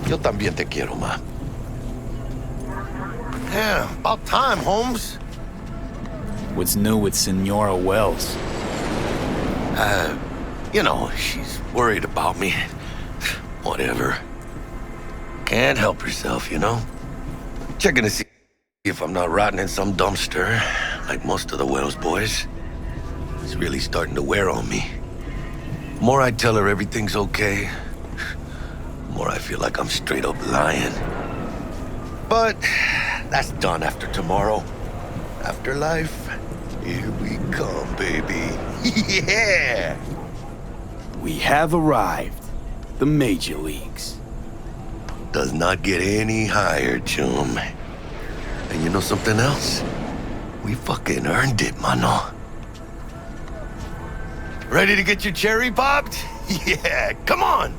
Yo también te quiero, ma. Yeah, about time, Holmes. What's new with Senora Wells? You know, she's worried about me. Whatever. Can't help herself, you know? Checking to see if I'm not rotting in some dumpster, like most of the Wells boys. It's really starting to wear on me. The more I tell her everything's okay, the more I feel like I'm straight up lying. But that's done after tomorrow. Afterlife, here we come, baby. Yeah! We have arrived. The major leagues. Does not get any higher, chum. And you know something else? We fucking earned it, mano. Ready to get your cherry popped? Yeah, come on!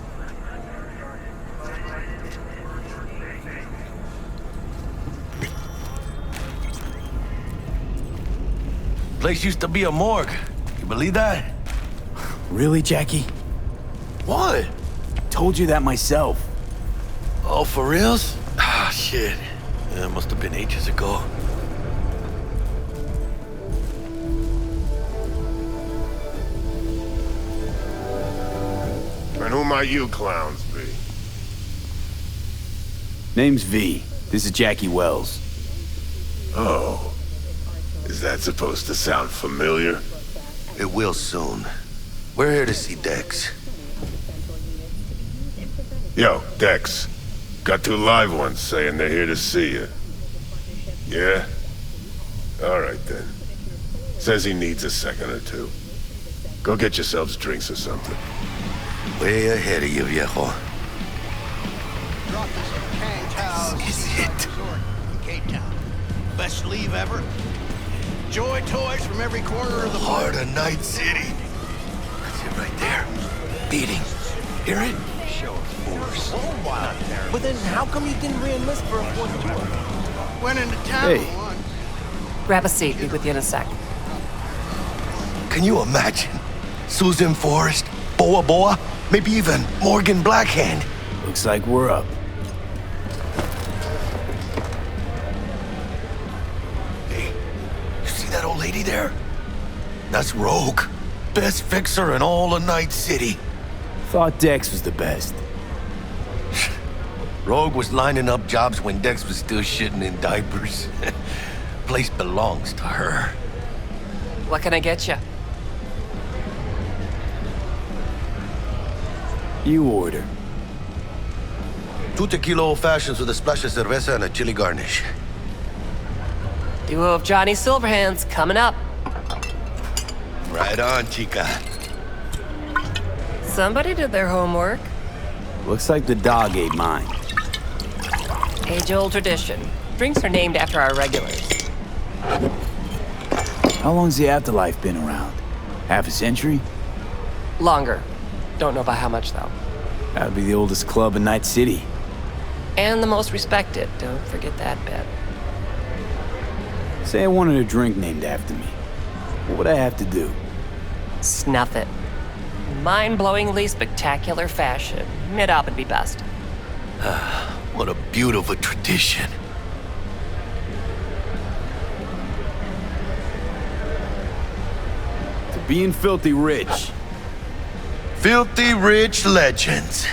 Place used to be a morgue. You believe that? Really, Jackie? What? Told you that myself. Oh, for reals? Ah, shit. That must have been ages ago. And who might you clowns be? Name's V. This is Jackie Wells. Oh. Is that supposed to sound familiar? It will soon. We're here to see Dex. Yo, Dex. Got two live ones saying they're here to see you. Yeah? All right, then. Says he needs a second or two. Go get yourselves drinks or something. Way ahead of you, viejo. This is it. K-Town. Best leave ever. Joy toys from every corner of the Heart of Night City. That's it right there. Beating. Hear it? show of force. But then how come you didn't re-enlist for a fourth tour? Went into town Hey. once. Grab a seat. Be with you in a sec. Can you imagine? Susan Forrest, Boa Boa, maybe even Morgan Blackhand. Looks like we're up. Hey, you see that old lady there? That's Rogue. Best fixer in all of Night City. Thought Dex was the best. Rogue was lining up jobs when Dex was still shitting in diapers. Place belongs to her. What can I get you? You order. 2 tequila old fashions with a splash of cerveza and a chili garnish. Duo of Johnny Silverhands coming up. Right on, chica. Somebody did their homework. Looks like the dog ate mine. Age-old tradition. Drinks are named after our regulars. How long's the afterlife been around? Half a century? Longer. Don't know by how much, though. That'd be the oldest club in Night City. And the most respected. Don't forget that bit. Say I wanted a drink named after me. What would I have to do? Snuff it. Mind-blowingly spectacular fashion. Mid-op would be best. What a beautiful tradition. To being filthy rich. Filthy rich legends.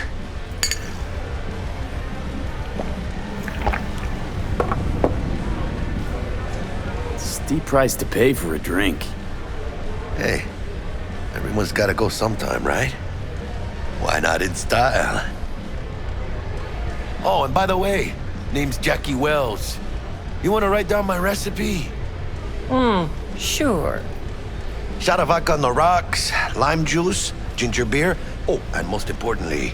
Steep price to pay for a drink. Hey, everyone's gotta go sometime, right? Why not in style? Oh, and by the way, name's Jackie Wells. You wanna write down my recipe? Sure. Shot of vodka on the rocks, lime juice, ginger beer. Oh, and most importantly,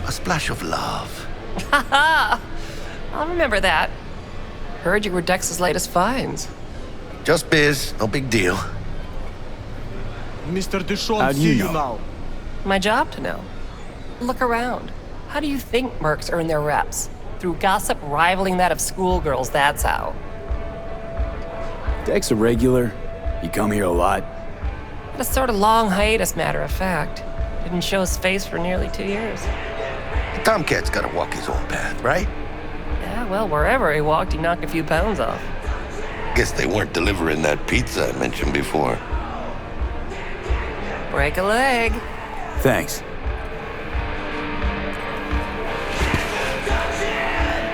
a splash of love. Haha! I'll remember that. Heard you were Dex's latest finds. Just biz, no big deal. Mr. How Dishon, do you see you know? now. My job to know. Look around. How do you think mercs earn their reps? Through gossip rivaling that of schoolgirls, that's how. Dex a regular? You come here a lot? Had a sort of long hiatus, matter of fact. Didn't show his face for nearly 2 years. The Tomcat's gotta walk his own path, right? Yeah, well, wherever he walked, he knocked a few pounds off. Guess they weren't delivering that pizza I mentioned before. Break a leg. Thanks.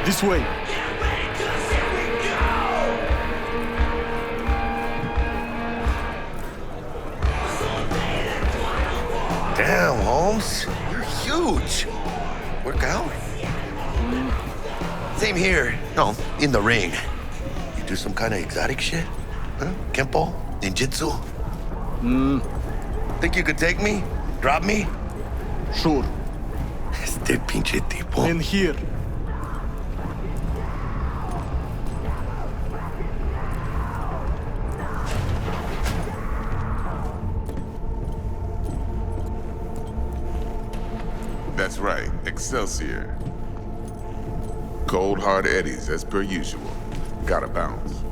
This way. Damn, Holmes. You're huge. Work out? Same here. No, in the ring. You do some kind of exotic shit? Huh? Kempo? Ninjutsu? Think you could take me? Drop me? Sure. Este pinche tipo. In here. That's right, Excelsior. Cold hard eddies, as per usual. Gotta bounce.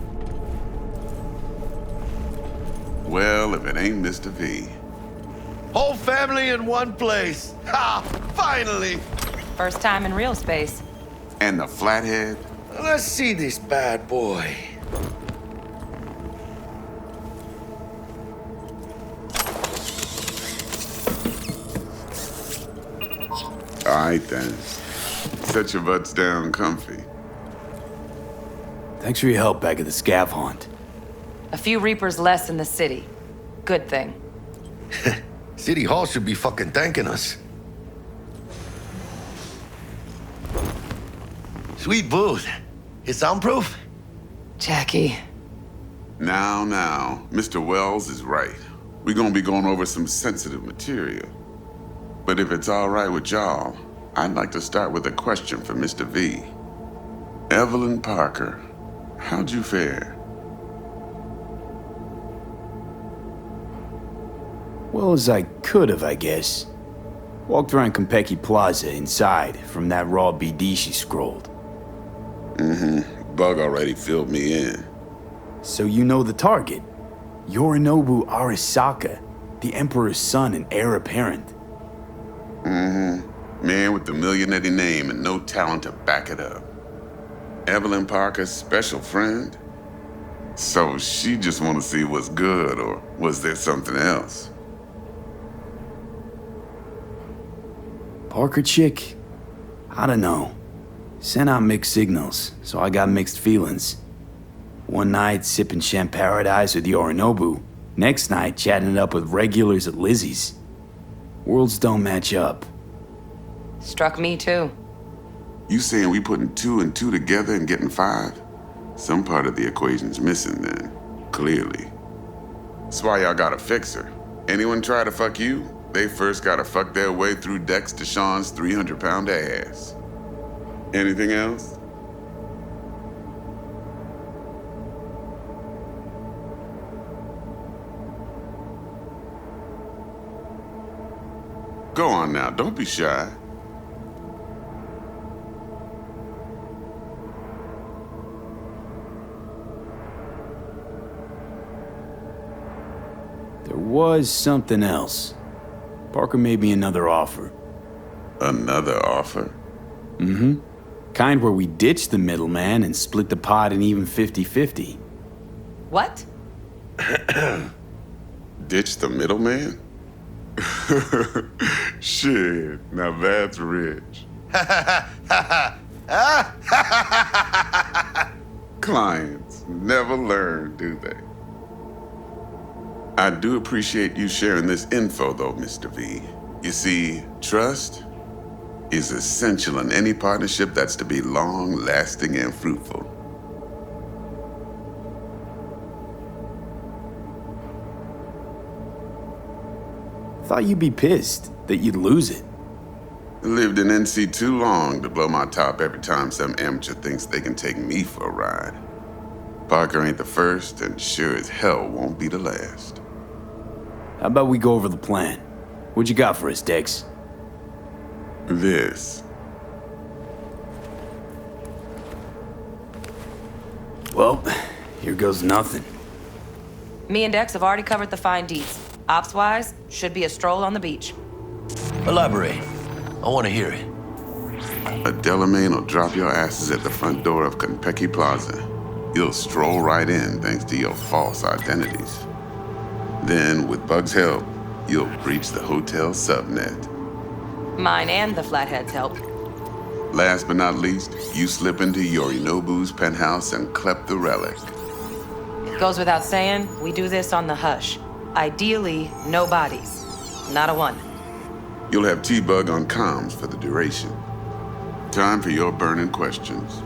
Well, if it ain't Mr. V. Whole family in one place. Ha! Finally! First time in real space. And the flathead? Let's see this bad boy. Alright then. Set your butts down comfy. Thanks for your help back at the scav haunt. A few Reapers less in the city. Good thing. City Hall should be fucking thanking us. Sweet booth. It's soundproof? Jackie. Now, Mr. Wells is right. We're gonna be going over some sensitive material. But if it's all right with y'all, I'd like to start with a question for Mr. V. Evelyn Parker, how'd you fare? Well as I could have, I guess. Walked around Konpeki Plaza inside from that raw BD she scrolled. Bug already filled me in. So you know the target. Yorinobu Arasaka, the Emperor's son and heir apparent. Man with the millionaire name and no talent to back it up. Evelyn Parker's special friend? So she just want to see what's good, or was there something else? Parker chick? I don't know. Sent out mixed signals, so I got mixed feelings. One night sipping Champaradise with Yorinobu. Next night chatting it up with regulars at Lizzie's. Worlds don't match up. Struck me too. You saying we putting 2 and 2 together and getting 5? Some part of the equation's missing then, clearly. That's why y'all gotta fix her. Anyone try to fuck you, they first gotta fuck their way through Dex Deshawn's 300-pound ass. Anything else? Go on now, don't be shy. There was something else. Parker made me another offer. Another offer? Kind where we ditch the middleman and split the pot in even 50-50. What? Ditch the middleman? Shit, now that's rich. Clients never learn, do they? I do appreciate you sharing this info, though, Mr. V. You see, trust is essential in any partnership that's to be long-lasting and fruitful. Thought you'd be pissed that you'd lose it. Lived in NC too long to blow my top every time some amateur thinks they can take me for a ride. Parker ain't the first, and sure as hell won't be the last. How about we go over the plan? What you got for us, Dex? This. Well, here goes nothing. Me and Dex have already covered the fine deets. Ops-wise, should be a stroll on the beach. Elaborate. I want to hear it. A Delamain will drop your asses at the front door of Konpeki Plaza. You'll stroll right in thanks to your false identities. Then, with Bug's help, you'll breach the hotel subnet. Mine and the Flathead's help. Last but not least, you slip into Yorinobu's penthouse and clep the relic. Goes without saying, we do this on the hush. Ideally, no bodies. Not a one. You'll have T-Bug on comms for the duration. Time for your burning questions.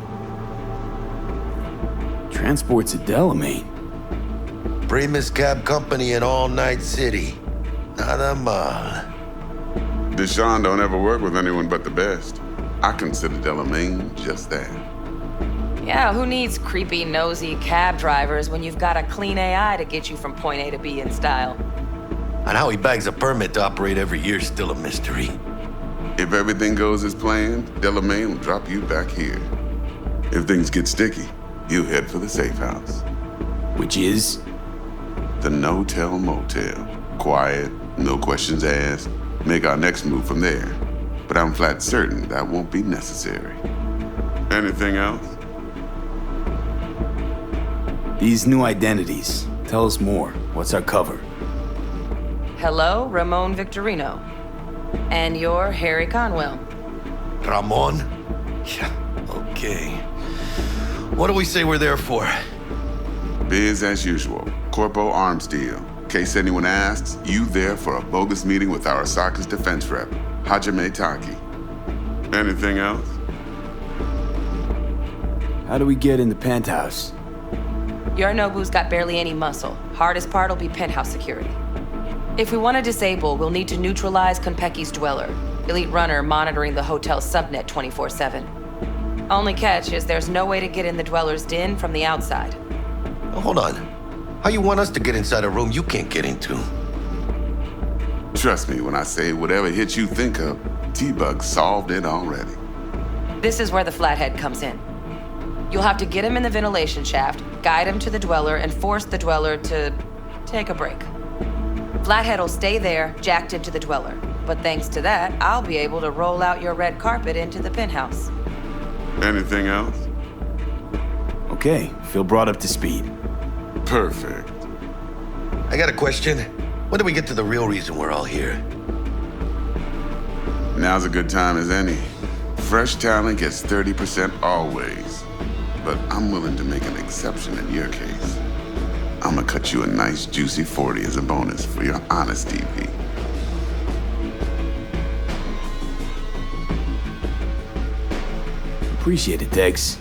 Transport's a Delamain. Primus Cab Company in All Night City. Nada mal. Deshaun don't ever work with anyone but the best. I consider Delamain just that. Yeah, who needs creepy, nosy cab drivers when you've got a clean AI to get you from point A to B in style? And how he bags a permit to operate every year is still a mystery. If everything goes as planned, Delamain will drop you back here. If things get sticky, you head for the safe house. Which is? The no-tell motel. Quiet, no questions asked. Make our next move from there. But I'm flat certain that won't be necessary. Anything else? These new identities. Tell us more. What's our cover? Hello, Ramon Victorino. And you're Harry Conwell. Ramon? Yeah, okay. What do we say we're there for? Biz as usual. Corpo arms deal. In case anyone asks, you there for a bogus meeting with Arasaka's defense rep, Hajime Taki. Anything else? How do we get in the penthouse? Yorinobu's got barely any muscle. Hardest part will be penthouse security. If we want to disable, we'll need to neutralize Konpeki's dweller, elite runner monitoring the hotel's subnet 24/7. Only catch is there's no way to get in the dweller's den from the outside. Oh, hold on. How you want us to get inside a room you can't get into? Trust me when I say whatever hit you think of, T-Bug solved it already. This is where the Flathead comes in. You'll have to get him in the ventilation shaft, guide him to the dweller, and force the dweller to take a break. Flathead will stay there, jacked into the dweller. But thanks to that, I'll be able to roll out your red carpet into the penthouse. Anything else? Okay, feel brought up to speed. Perfect. I got a question. When do we get to the real reason we're all here? Now's a good time as any. Fresh talent gets 30% always. But I'm willing to make an exception in your case. I'm gonna cut you a nice juicy 40 as a bonus for your honesty, P. Appreciate it, Dex.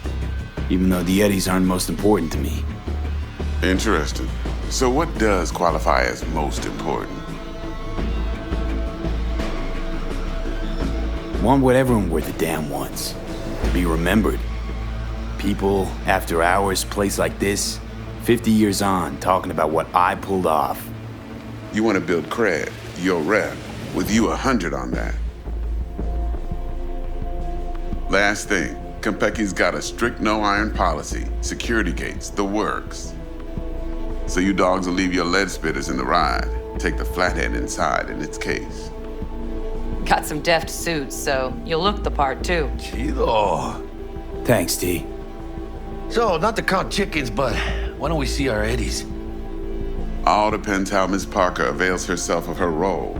Even though the Eddies aren't most important to me. Interesting. So what does qualify as most important? Want what everyone worth a damn wants. Be remembered. People, after hours, place like this, 50 years on, talking about what I pulled off. You want to build cred, your rep, with you 100 on that. Last thing, Konpeki's got a strict no-iron policy, security gates, the works. So you dogs will leave your lead spitters in the ride, take the Flathead inside in its case. Got some deft suits, so you'll look the part too. Chido. Thanks, T. So, not to count chickens, but why don't we see our Eddies? All depends how Miss Parker avails herself of her role.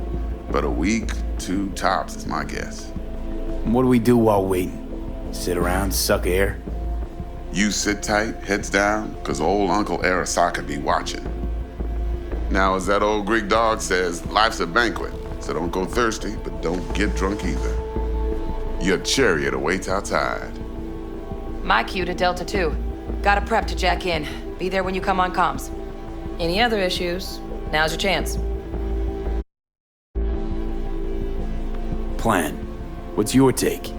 But a week, 2 tops is my guess. What do we do while waiting? Sit around, suck air? You sit tight, heads down, cause old Uncle Arasaka be watching. Now, as that old Greek dog says, life's a banquet, so don't go thirsty, but don't get drunk either. Your chariot awaits outside. My cue to Delta 2. Gotta prep to jack in. Be there when you come on comms. Any other issues? Now's your chance. Plan. What's your take?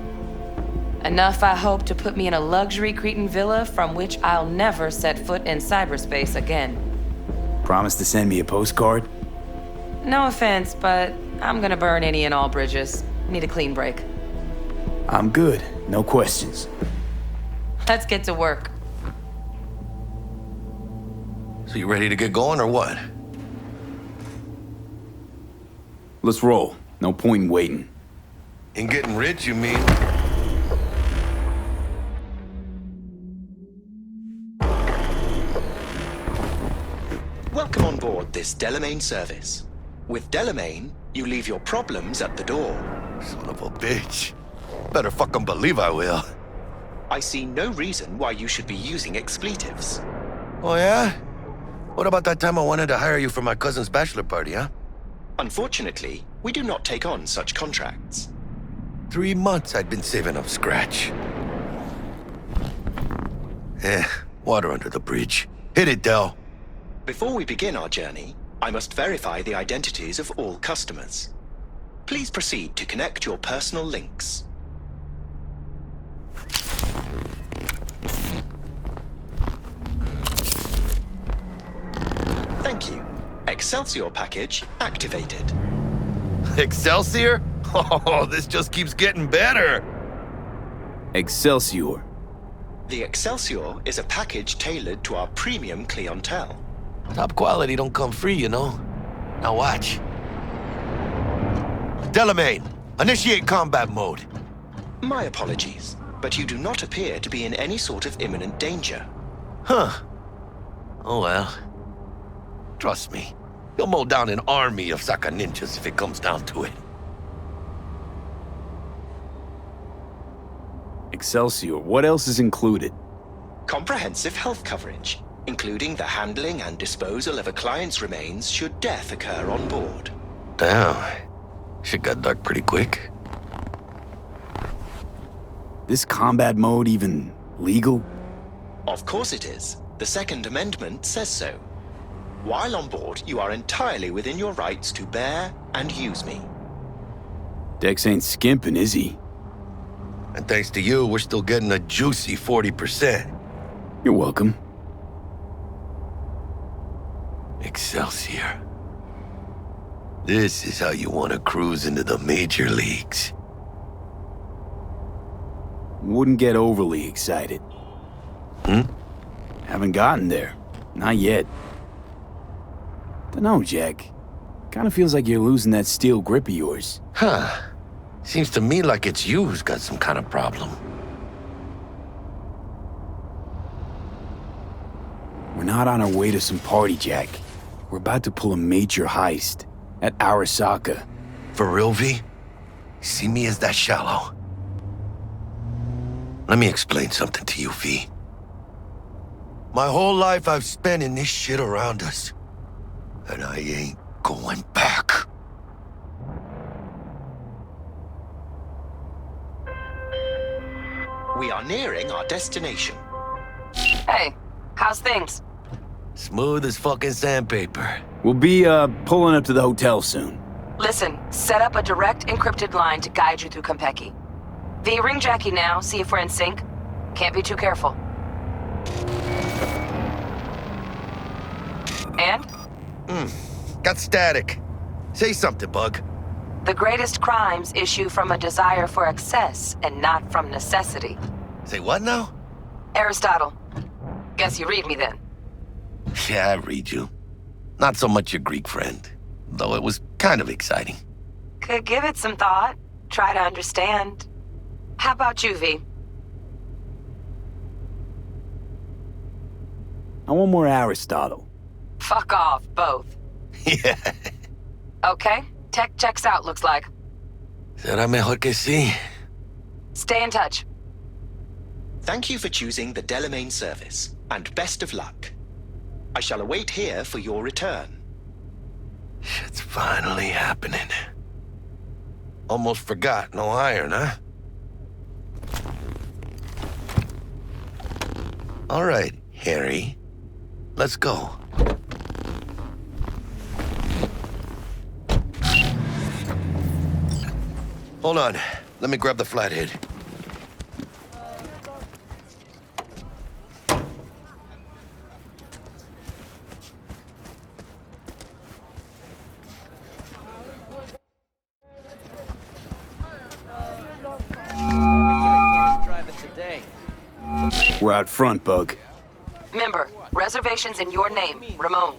Enough, I hope, to put me in a luxury Cretan villa from which I'll never set foot in cyberspace again. Promise to send me a postcard? No offense, but I'm gonna burn any and all bridges. Need a clean break. I'm good. No questions. Let's get to work. So you ready to get going or what? Let's roll. No point in waiting. In getting rich, you mean? this Delamain service. With Delamain, you leave your problems at the door. Son of a bitch. Better fucking believe I will. I see no reason why you should be using expletives. Oh, yeah? What about that time I wanted to hire you for my cousin's bachelor party, huh? Unfortunately, we do not take on such contracts. 3 months I'd been saving up scratch. Water under the bridge. Hit it, Del. Before we begin our journey, I must verify the identities of all customers. Please proceed to connect your personal links. Thank you. Excelsior package activated. Excelsior? Oh, this just keeps getting better. Excelsior. The Excelsior is a package tailored to our premium clientele. Top quality don't come free, you know. Now watch. Delamain, initiate combat mode. My apologies, but you do not appear to be in any sort of imminent danger. Huh. Oh well. Trust me, you'll mow down an army of Saka ninjas if it comes down to it. Excelsior, what else is included? Comprehensive health coverage, including the handling and disposal of a client's remains should death occur on board. Damn. Shit got dark pretty quick. This combat mode even legal? Of course it is. The Second Amendment says so. While on board, you are entirely within your rights to bear and use me. Dex ain't skimping, is he? And thanks to you, we're still getting a juicy 40%. You're welcome. Excelsior. This is how you want to cruise into the major leagues. Wouldn't get overly excited. Haven't gotten there. Not yet. Dunno, Jack. Kinda feels like you're losing that steel grip of yours. Huh. Seems to me like it's you who's got some kind of problem. We're not on our way to some party, Jack. We're about to pull a major heist at Arasaka. For real, V? See me as that shallow? Let me explain something to you, V. My whole life I've spent in this shit around us. And I ain't going back. We are nearing our destination. Hey, how's things? Smooth as fucking sandpaper. We'll be, pulling up to the hotel soon. Listen, set up a direct encrypted line to guide you through Konpeki. V, ring Jackie now, see if we're in sync. Can't be too careful. And? Got static. Say something, Bug. The greatest crimes issue from a desire for excess and not from necessity. Say what now? Aristotle. Guess you read me then. Yeah, I read you. Not so much your Greek friend, though it was kind of exciting. Could give it some thought. Try to understand. How about you, V? I want more Aristotle. Fuck off, both. Yeah. Okay, tech checks out, looks like. Será mejor que sí. Stay in touch. Thank you for choosing the Delamain service, and best of luck. I shall await here for your return. Shit's finally happening. Almost forgot, no iron, huh? All right, Harry. Let's go. Hold on. Let me grab the flathead. We're out front, Bug. Remember, reservations in your name, Ramon.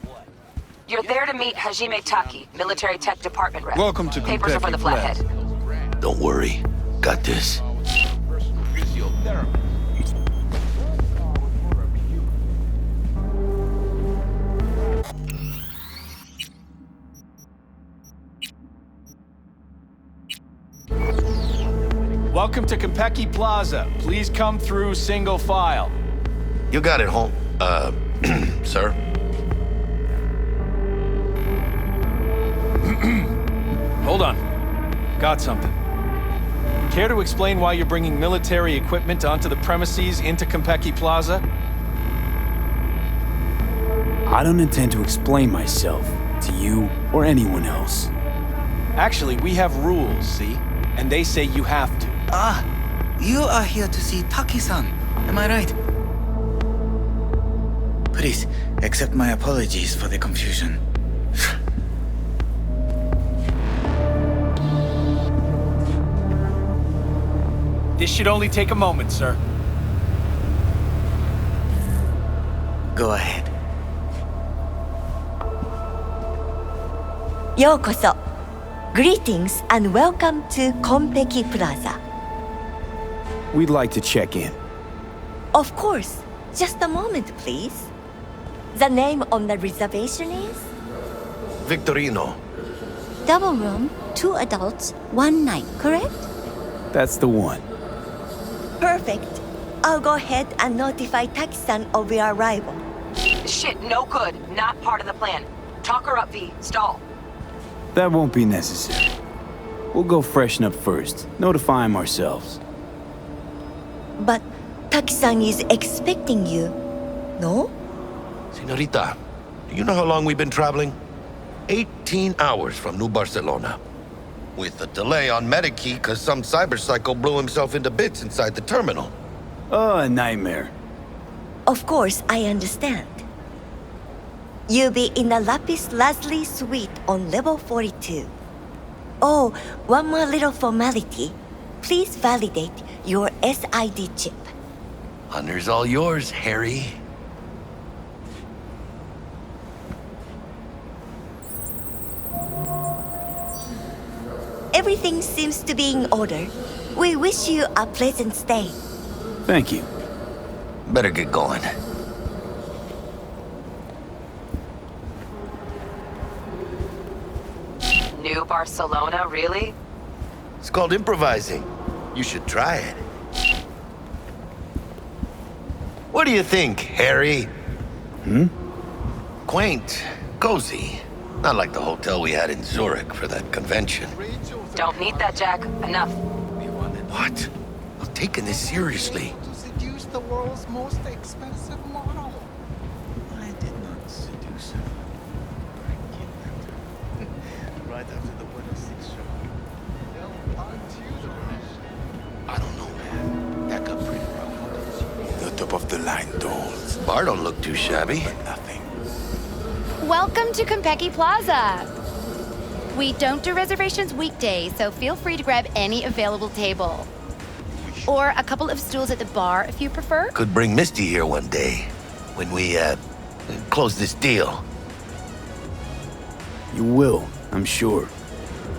You're there to meet Hajime Taki, military tech department rep. Welcome to Papers are for the Konpeki, flathead. Don't worry. Got this. Welcome to Konpeki Plaza. Please come through single file. You got it, home. Sir? Hold on. Got something. Care to explain why you're bringing military equipment onto the premises into Konpeki Plaza? I don't intend to explain myself to you or anyone else. Actually, we have rules, see? And they say you have to. Ah, you are here to see Taki-san, am I right? Please, accept my apologies for the confusion. This should only take a moment, sir. Go ahead. ようこそ Greetings and welcome to Konpeki Plaza. We'd like to check in. Of course. Just a moment, please. The name on the reservation is? Victorino. Double room, 2 adults, 1 night, correct? That's the one. Perfect. I'll go ahead and notify Taki-san of your arrival. Shit, no good. Not part of the plan. Talk her up, V. Stall. That won't be necessary. We'll go freshen up first, notify him ourselves. But Taki-san is expecting you, no? Senorita, do you know how long we've been traveling? 18 hours from New Barcelona. With a delay on Medikey because some cyberpsycho blew himself into bits inside the terminal. Oh, a nightmare. Of course, I understand. You'll be in the Lapis Lazuli suite on level 42. Oh, one more little formality. Please validate your SID chip. Honor's all yours, Harry. Everything seems to be in order. We wish you a pleasant stay. Thank you. Better get going. New Barcelona, really? It's called improvising. You should try it. What do you think, Harry? Quaint, cozy. Not like the hotel we had in Zurich for that convention. Don't need that, Jack. Enough. What? I'm taking this seriously. To seduce the world's most expensive model. I did not seduce her. I kidnapped her. Right after the Buenos Six show. I don't know, man. That got pretty rough. The top of the line dolls. Bar don't look too shabby. Nothing. Welcome to Konpeki Plaza. We don't do reservations weekdays, so feel free to grab any available table. Or a couple of stools at the bar if you prefer. Could bring Misty here one day when we, close this deal. You will, I'm sure.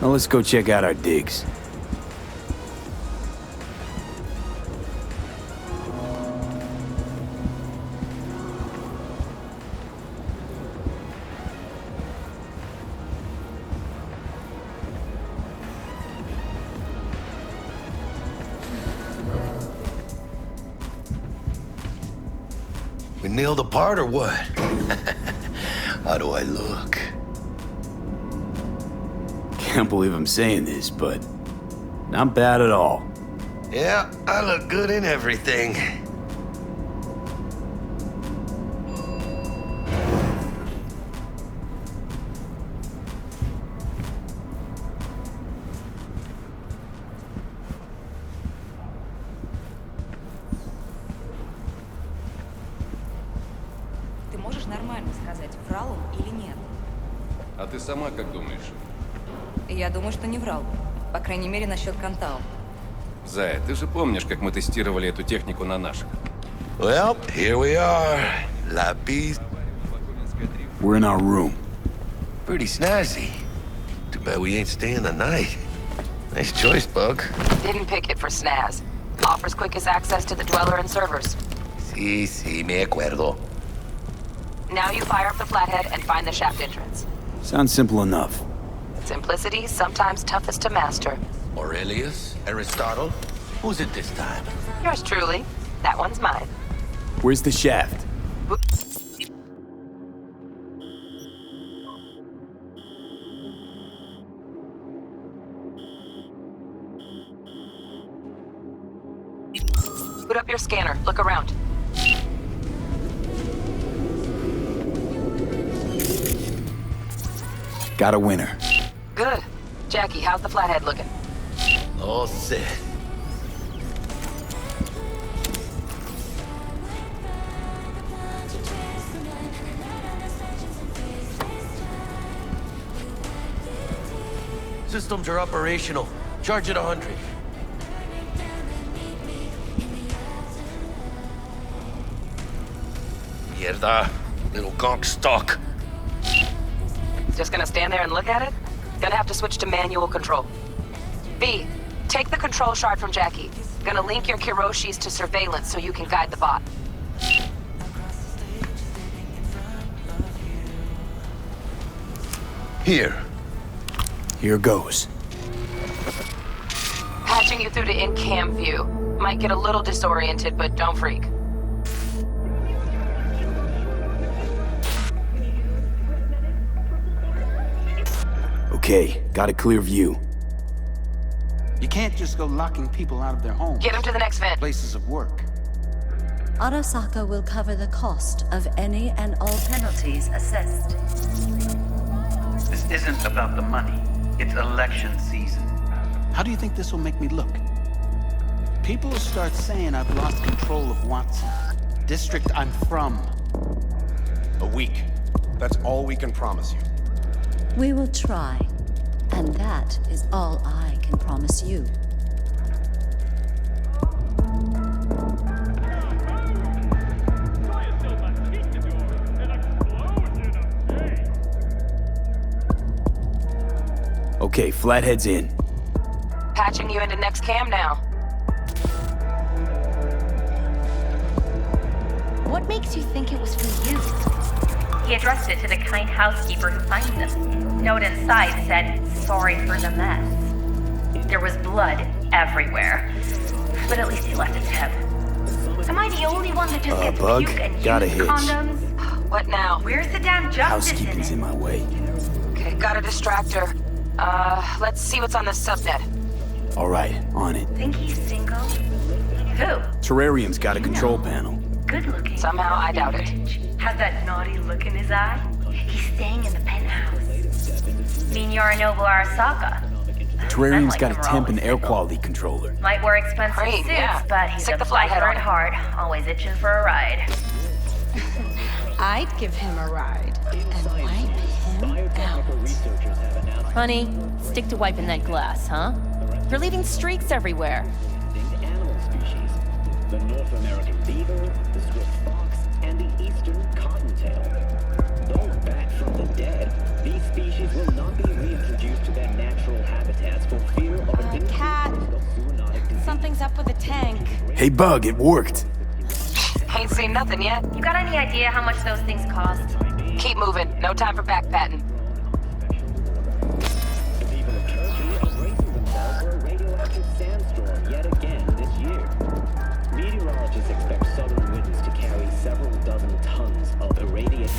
Now let's go check out our digs. We nailed the part or what? How do I look? Can't believe I'm saying this, but not bad at all. Yeah, I look good in everything. Ты можешь нормально сказать, врал он или нет? А ты сама как думаешь? Я думаю, что не врал. По крайней мере, насчет Кантау. Зая, ты же помнишь, как мы тестировали эту технику на наших? Well, here we are. Lapis. We're in our room. Pretty snazzy. Too bad we ain't staying the night. Nice choice, Bug. Didn't pick it for snaz. Offers quickest access to the Dweller and servers. Sí, me acuerdo. Now you fire up the flathead and find the shaft entrance. Sounds simple enough. Simplicity, sometimes toughest to master. Aurelius? Aristotle? Who's it this time? Yours truly. That one's mine. Where's the shaft? Boot up your scanner. Look around. Got a winner. Good. Jackie, how's the flathead looking? All set. Systems are operational. Charge it 100. Mierda. Little gonk stock. Just gonna stand there and look at it? Gonna have to switch to manual control. B, take the control shard from Jackie. Gonna link your Kiroshis to surveillance so you can guide the bot. Here. Here goes. Patching you through to in-cam view. Might get a little disoriented, but don't freak. Okay, got a clear view. You can't just go locking people out of their homes. Get them to the next vent. Places of work. Arasaka will cover the cost of any and all penalties assessed. This isn't about the money. It's election season. How do you think this will make me look? People will start saying I've lost control of Watson, district I'm from. A week. That's all we can promise you. We will try, and that is all I can promise you. Okay, Flathead's in. Patching you into next cam now. What makes you think it was for you? He addressed it to the kind housekeeper who finds them. Note inside said, "Sorry for the mess." There was blood everywhere. But at least he left a tip. Am I the only one that just gets Bug, puke and got a uses hitch. condoms? What now? Where's the damn justice in Housekeeping's it? in my way. Okay, got a distractor. Let's see what's on the subnet. All right, on it. Think he's single? Who? Terrarium's got a control panel. Good looking. Somehow I doubt it. Has that naughty look in his eye? He's staying in the penthouse. Mean Yorinobu Arasaka. Terrarium's got a Sound like temp and Morales. air quality controller. Might wear expensive Great, suits, yeah. but he's Stick a the flathead biker on at it. heart, always itching for a ride. I'd give him a ride and wipe him out. Honey, stick to wiping that glass, huh? You're leaving streaks everywhere. Animal species. The North American beaver, the Swiss fox, and the eastern cottontail. Though back from the dead, these species will not be reintroduced to their natural habitats for fear of an Cat, something's up with the tank. Hey, Bug, it worked. Ain't seen nothing yet. You got any idea how much those things cost? Keep moving. No time for backpatting. The people of Turkey are bracing themselves for a radioactive sandstorm yet again this year. Meteorologists expect southern winds to carry several dozen tons of irradiated.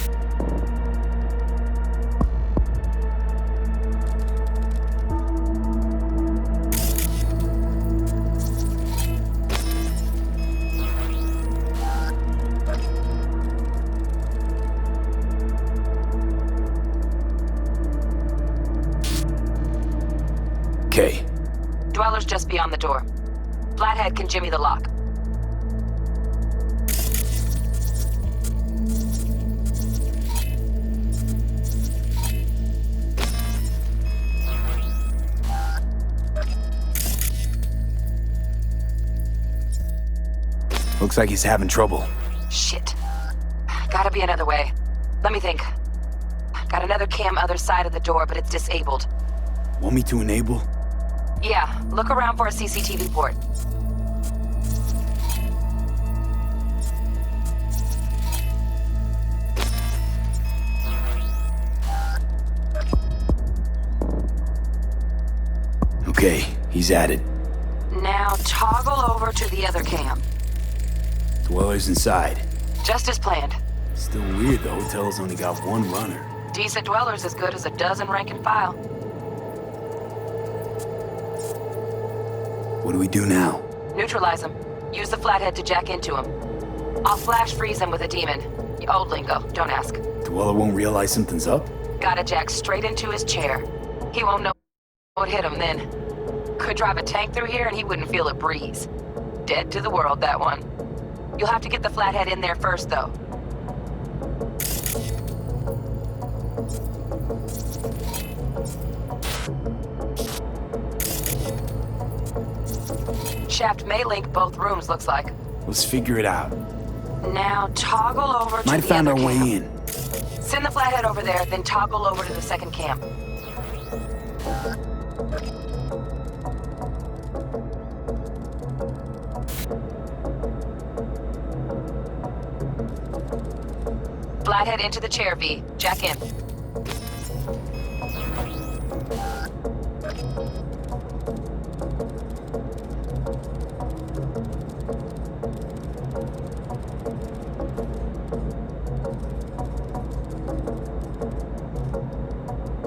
Okay, Dweller's just beyond the door. Flathead can jimmy the lock. looks like he's having trouble. Shit. Gotta be another way. Let me think. Got another cam other side of the door, but it's disabled. Want me to enable? Yeah, look around for a CCTV port. Okay, he's at it. Now toggle over to the other cam. Dweller's inside. Just as planned. Still weird the hotel's only got one runner. Decent dweller's as good as a dozen rank and file. What do we do now? Neutralize him. Use the flathead to jack into him. I'll flash freeze him with a demon. Old lingo, don't ask. Dweller won't realize something's up? Gotta jack straight into his chair. He won't know what hit him then. Could drive a tank through here and he wouldn't feel a breeze. Dead to the world, that one. You'll have to get the flathead in there first, though. Shaft may link both rooms, looks like. Let's figure it out. Now toggle over to Might have the found other our way cam. in. Send the flathead over there, then toggle over to the second cam. Flathead into the chair, V. Jack in.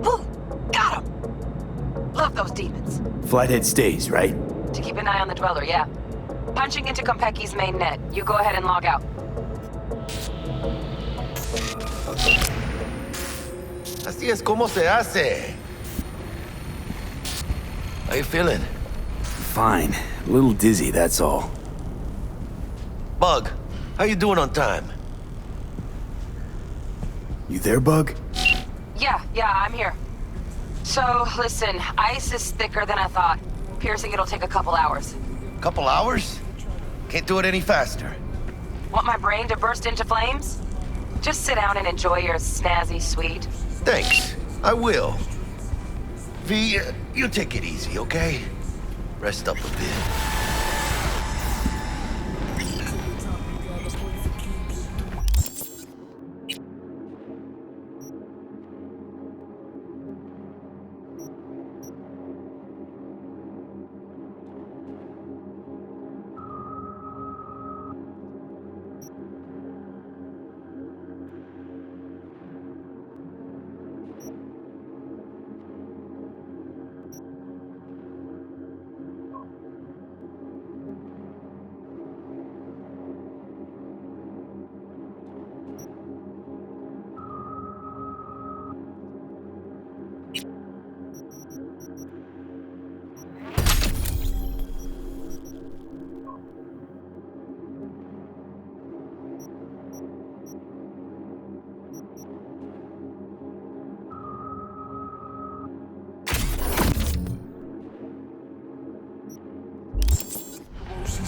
Woo! Got him! Love those demons. Flathead stays, right? To keep an eye on the Dweller, yeah. Punching into Konpeki's main net. You go ahead and log out. Así es como se hace. How you feeling? Fine. A little dizzy, that's all. Bug, how you doing on time? You there, Bug? Yeah, I'm here. So, listen, ice is thicker than I thought. Piercing it'll take a couple hours. Couple hours? Can't do it any faster. Want my brain to burst into flames? Just sit down and enjoy your snazzy sweet. Thanks. I will. V, you take it easy, okay? Rest up a bit.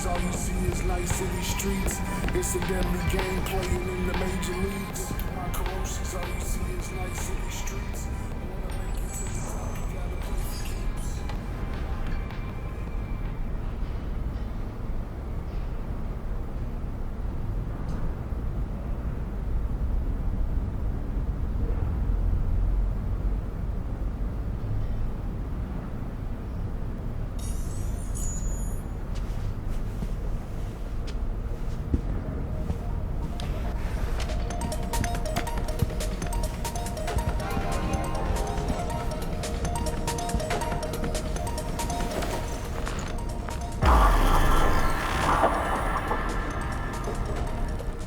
All you see is nice city streets. It's a deadly game playing in the major leagues. My corrosives, all you see is nice city streets. Wanna make it to the top, you gotta play for keeps.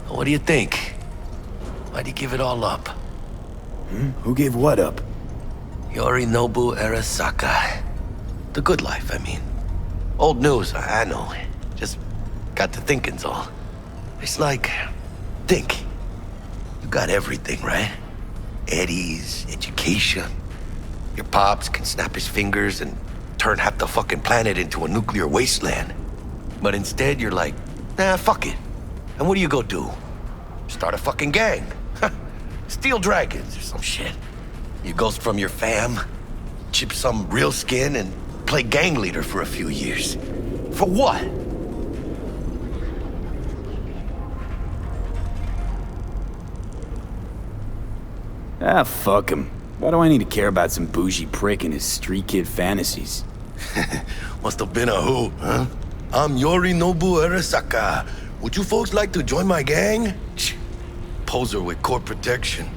What do you think? Why'd you give it all up? Who gave what up? Yorinobu Arasaka. The good life, I mean. Old news, I know. Just got to thinking's all. It's like, think. You got everything, right? Eddies, education. Your pops can snap his fingers and turn half the fucking planet into a nuclear wasteland. But instead, you're like, nah, fuck it. And what do you go do? Start a fucking gang. Steal dragons or some shit. You ghost from your fam, chip some real skin, and play gang leader for a few years. For what? Ah, fuck him. Why do I need to care about some bougie prick and his street kid fantasies? Must have been a hoot, huh? I'm Yorinobu Arasaka. Would you folks like to join my gang? Poser with court protection.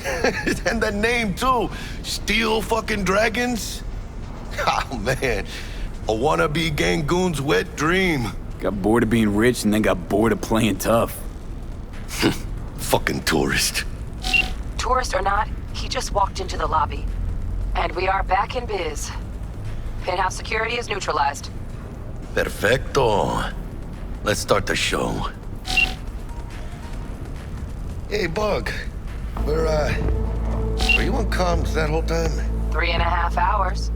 And that name, too. Steel fucking Dragons? Oh, man. A wannabe Gangoon's wet dream. Got bored of being rich and then got bored of playing tough. Fucking tourist. Tourist or not, he just walked into the lobby. And we are back in biz. Penthouse security is neutralized. Perfecto. Let's start the show. Hey, Bug. Were you on comms that whole time? 3.5 hours.